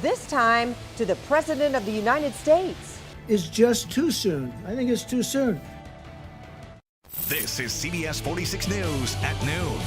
This time to the President of the United States. Is just too soon. I think it's too soon. This is CBS 46 News at noon.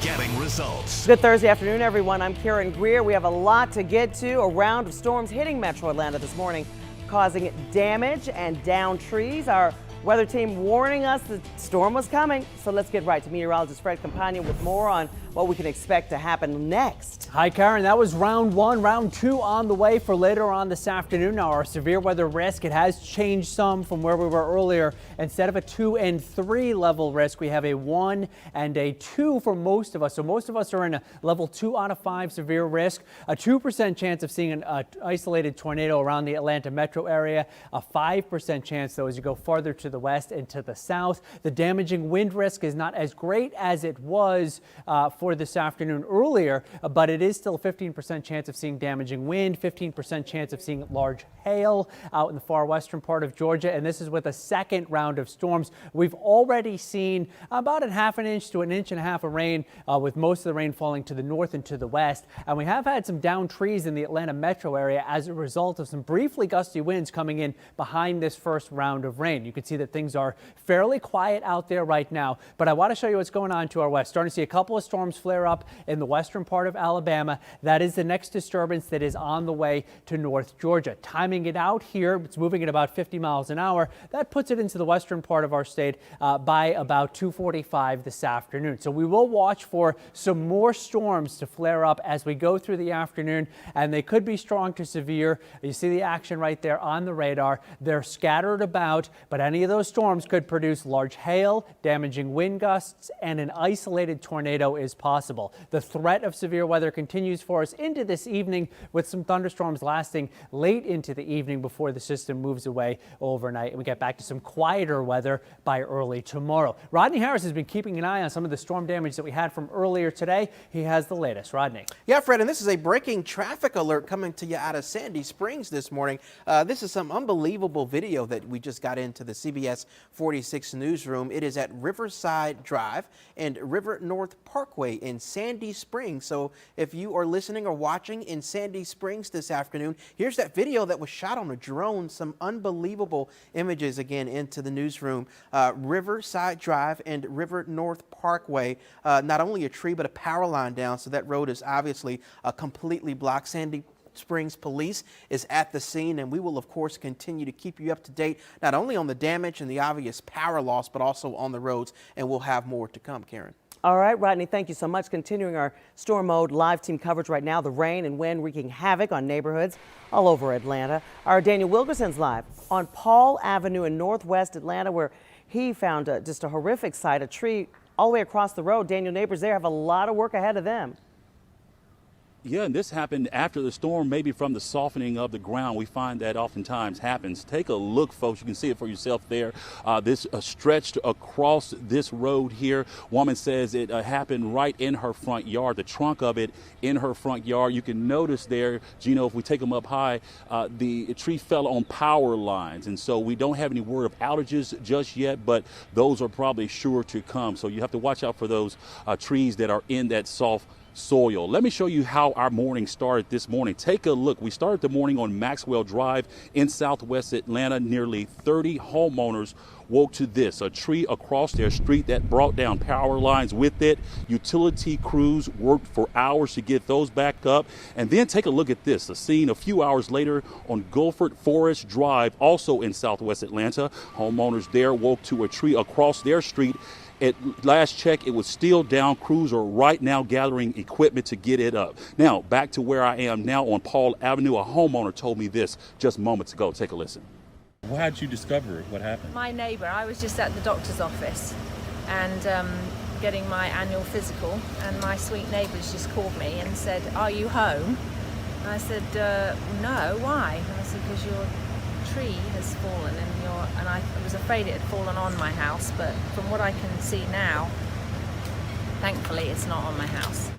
Getting results. Good Thursday afternoon, everyone. I'm Karen Greer. We have a lot to get to. A round of storms hitting Metro Atlanta this morning, causing damage and downed trees. Our weather team warning us the storm was coming. So let's get right to meteorologist Fred Companion with more on what we can expect to happen next. Hi, Karen. That was round one. Round two on the way for later on this afternoon. Now, our severe weather risk, it has changed some from where we were earlier. Instead of a 2 and 3 level risk, we have a 1 and a 2 for most of us. So most of us are in a level 2 out of 5 severe risk. A 2% chance of seeing an isolated tornado around the Atlanta metro area. A 5% chance, though, as you go farther to the west and to the south. The damaging wind risk is not as great as it was for this afternoon earlier, but it is still a 15% chance of seeing damaging wind, 15% chance of seeing large hail out in the far western part of Georgia. And this is with a second round of storms. We've already seen about a half an inch to an inch and a half of rain, with most of the rain falling to the north and to the west. And we have had some downed trees in the Atlanta metro area as a result of some briefly gusty winds coming in behind this first round of rain. You can see that things are fairly quiet out there right now, but I want to show you what's going on to our west. Starting to see a couple of storms flare up in the western part of Alabama. That is the next disturbance that is on the way to North Georgia. Timing it out here, it's moving at about 50 miles an hour. That puts it into the western part of our state by about 2:45 this afternoon. So we will watch for some more storms to flare up as we go through the afternoon, and they could be strong to severe. You see the action right there on the radar. They're scattered about, but any of those storms could produce large hail, damaging wind gusts, and an isolated tornado is possible. The threat of severe weather continues for us into this evening, with some thunderstorms lasting late into the evening before the system moves away overnight, and we get back to some quieter weather by early tomorrow. Rodney Harris has been keeping an eye on some of the storm damage that we had from earlier today. He has the latest. Rodney. Yeah, Fred, and this is a breaking traffic alert coming to you out of Sandy Springs this morning. This is some unbelievable video that we just got into the CBS 46 newsroom. It is at Riverside Drive and River North Parkway in Sandy Springs. So if you are listening or watching in Sandy Springs this afternoon, here's that video that was shot on a drone. Some unbelievable images again into the newsroom. Riverside Drive and River North Parkway. Not only a tree, but a power line down. So that road is obviously completely blocked. Sandy Springs Police is at the scene, and we will of course continue to keep you up to date, not only on the damage and the obvious power loss, but also on the roads, and we'll have more to come. Karen. All right, Rodney, thank you so much. Continuing our storm mode live team coverage right now, the rain and wind wreaking havoc on neighborhoods all over Atlanta. Our Daniel Wilkerson's live on Paul Avenue in Northwest Atlanta, where he found just a horrific sight, a tree all the way across the road. Daniel, neighbors there have a lot of work ahead of them. Yeah, and this happened after the storm, maybe from the softening of the ground. We find that oftentimes happens. Take a look, folks. You can see it for yourself there. This stretched across this road here. Woman says it happened right in her front yard, the trunk of it in her front yard. You can notice there, Gino, if we take them up high, the tree fell on power lines. And so we don't have any word of outages just yet, but those are probably sure to come. So you have to watch out for those trees that are in that soft soil. Let me show you how our morning started this morning. Take a look. We started the morning on Maxwell Drive in Southwest Atlanta. Nearly 30 homeowners woke to this, a tree across their street that brought down power lines with it. Utility crews worked for hours to get those back up. And then take a look at this, a scene a few hours later on Guilford Forest Drive, also in Southwest Atlanta. Homeowners there woke to a tree across their street. At last check, it was still down. Crews are right now gathering equipment to get it up. Now, back to where I am now on Paul Avenue. A homeowner told me this just moments ago. Take a listen. How did you discover it? What happened? My neighbour, I was just at the doctor's office and getting my annual physical, and my sweet neighbours just called me and said, "Are you home?" And I said, "No, why?" And I said, "Because your tree has fallen and I was afraid it had fallen on my house, but from what I can see now, thankfully it's not on my house."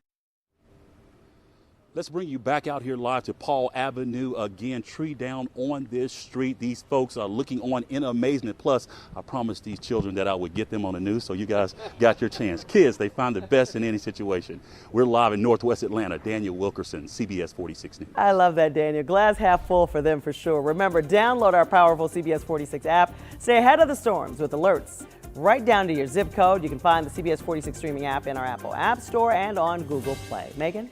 Let's bring you back out here live to Paul Avenue again. Tree down on this street. These folks are looking on in amazement. Plus, I promised these children that I would get them on the news, so you guys got your chance. Kids, they find the best in any situation. We're live in Northwest Atlanta. Daniel Wilkerson, CBS 46 News. I love that, Daniel. Glass half full for them for sure. Remember, download our powerful CBS 46 app. Stay ahead of the storms with alerts right down to your zip code. You can find the CBS 46 streaming app in our Apple App Store and on Google Play. Megan?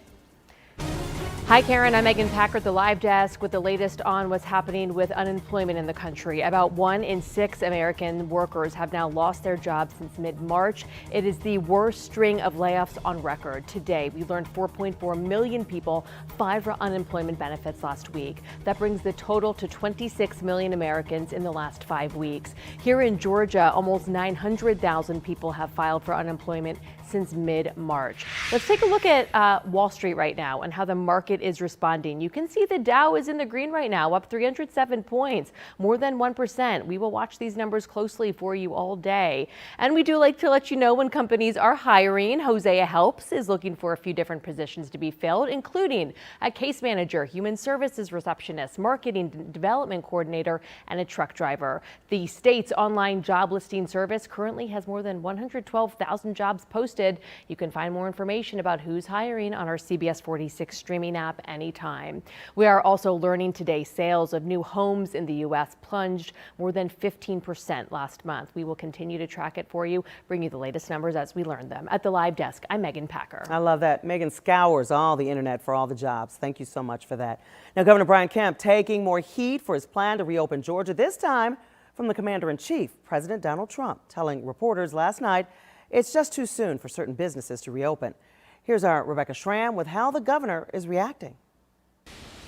Hi, Karen. I'm Megan Packer at the Live Desk with the latest on what's happening with unemployment in the country. About 1 in 6 American workers have now lost their jobs since mid-March. It is the worst string of layoffs on record. Today, we learned 4.4 million people filed for unemployment benefits last week. That brings the total to 26 million Americans in the last 5 weeks. Here in Georgia, almost 900,000 people have filed for unemployment since mid-March. Let's take a look at Wall Street right now and how the market is responding. You can see the Dow is in the green right now, up 307 points, more than 1%. We will watch these numbers closely for you all day. And we do like to let you know when companies are hiring. Hosea Helps is looking for a few different positions to be filled, including a case manager, human services receptionist, marketing development coordinator, and a truck driver. The state's online job listing service currently has more than 112,000 jobs posted. You can find more information about who's hiring on our CBS 46 streaming app anytime. We are also learning today sales of new homes in the U.S. plunged more than 15% last month. We will continue to track it for you, bring you the latest numbers as we learn them. At the Live Desk, I'm Megan Packer. I love that. Megan scours all the internet for all the jobs. Thank you so much for that. Now, Governor Brian Kemp taking more heat for his plan to reopen Georgia, this time from the Commander-in-Chief, President Donald Trump, telling reporters last night it's just too soon for certain businesses to reopen. Here's our Rebecca Schramm with how the governor is reacting.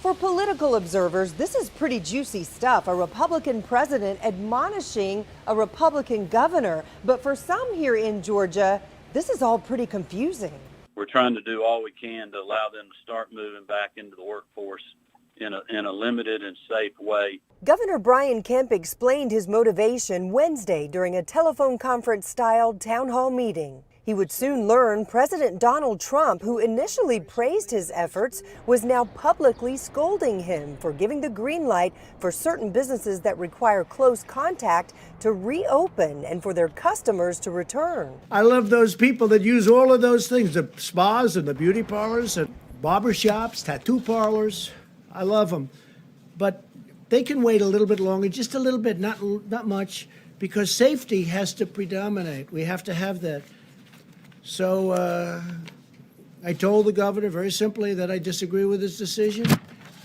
For political observers, this is pretty juicy stuff. A Republican president admonishing a Republican governor. But for some here in Georgia, this is all pretty confusing. We're trying to do all we can to allow them to start moving back into the workforce in a limited and safe way. Governor Brian Kemp explained his motivation Wednesday during a telephone conference-styled town hall meeting. He would soon learn President Donald Trump, who initially praised his efforts, was now publicly scolding him for giving the green light for certain businesses that require close contact to reopen and for their customers to return. I love those people that use all of those things, the spas and the beauty parlors and barber shops, tattoo parlors. I love them. But they can wait a little bit longer, just a little bit, not much, because safety has to predominate. We have to have that. So I told the governor very simply that I disagree with his decision,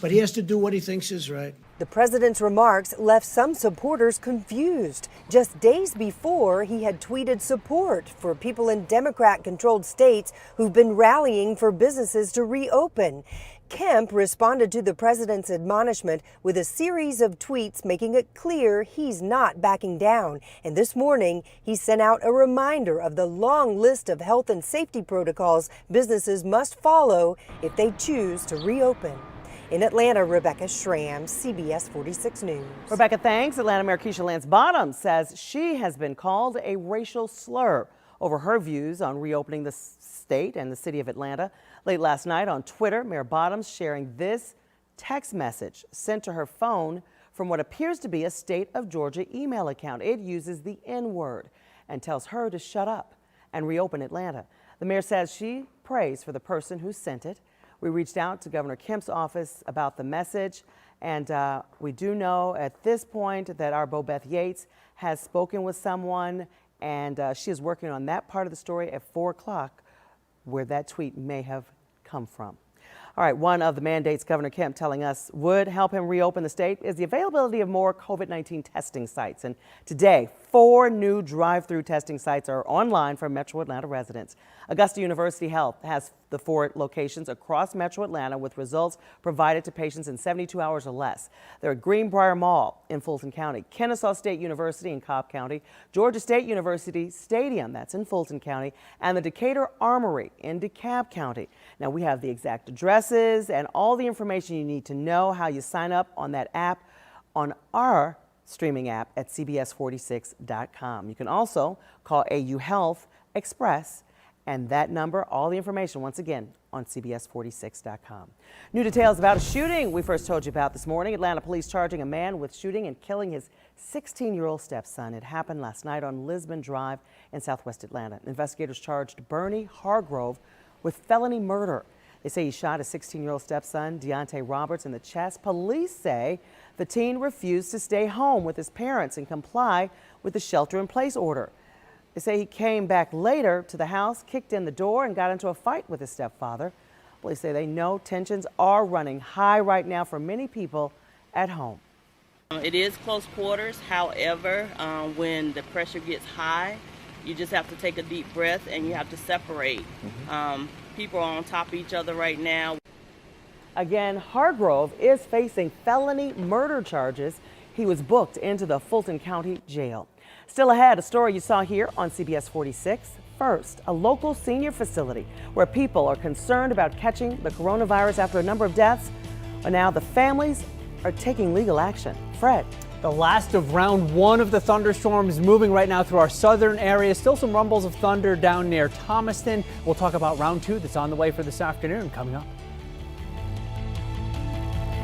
but he has to do what he thinks is right. The president's remarks left some supporters confused. Just days before, he had tweeted support for people in Democrat-controlled states who've been rallying for businesses to reopen. Kemp responded to the president's admonishment with a series of tweets making it clear he's not backing down. And this morning, he sent out a reminder of the long list of health and safety protocols businesses must follow if they choose to reopen. In Atlanta, Rebecca Schramm, CBS 46 News. Rebecca, thanks. Atlanta Mayor Keisha Lance Bottoms says she has been called a racial slur over her views on reopening the state and the city of Atlanta. Late last night on Twitter, Mayor Bottoms sharing this text message sent to her phone from what appears to be a State of Georgia email account. It uses the N-word and tells her to shut up and reopen Atlanta. The mayor says she prays for the person who sent it. We reached out to Governor Kemp's office about the message, and we do know at this point that our Bobeth Yates has spoken with someone, and she is working on that part of the story at 4 o'clock where that tweet may have come from. All right, one of the mandates Governor Kemp telling us would help him reopen the state is the availability of more COVID-19 testing sites. And today, 4 new drive-through testing sites are online for Metro Atlanta residents. Augusta University Health has the 4 locations across Metro Atlanta with results provided to patients in 72 hours or less. They're at Greenbrier Mall in Fulton County, Kennesaw State University in Cobb County, Georgia State University Stadium, that's in Fulton County, and the Decatur Armory in DeKalb County. Now we have the exact addresses and all the information you need to know how you sign up on that app on our streaming app at CBS46.com. You can also call AU Health Express And that number, all the information, once again, on CBS46.com. New details about a shooting we first told you about this morning. Atlanta police charging a man with shooting and killing his 16-year-old stepson. It happened last night on Lisbon Drive in southwest Atlanta. Investigators charged Bernie Hargrove with felony murder. They say he shot his 16-year-old stepson, Deontay Roberts, in the chest. Police say the teen refused to stay home with his parents and comply with the shelter-in-place order. They say he came back later to the house, kicked in the door, and got into a fight with his stepfather. Police say they know tensions are running high right now for many people at home. It is close quarters. However, when the pressure gets high, you just have to take a deep breath and you have to separate. People are on top of each other right now. Again, Hargrove is facing felony murder charges. He was booked into the Fulton County Jail. Still ahead, a story you saw here on CBS 46. First, a local senior facility where people are concerned about catching the coronavirus after a number of deaths. But now the families are taking legal action. Fred. The last of round one of the thunderstorms moving right now through our southern area. Still some rumbles of thunder down near Thomaston. We'll talk about round two that's on the way for this afternoon coming up.